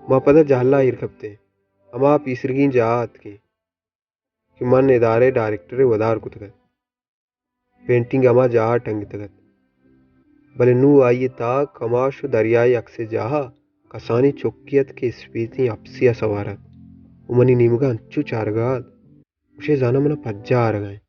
Ma pada jahla irkapte. Ama pisirgin jaat ki man idare director wadar kutagat. Painting ama jaha tangi tagat. Bale nu आइए ता कमाशु दरियाई अक्से जाहा कसानी चोक्कियत के स्पीति अपसिया सवारत उमनी निमगा अंचु चारगाद उशे जाना मना पज्जा आरगाय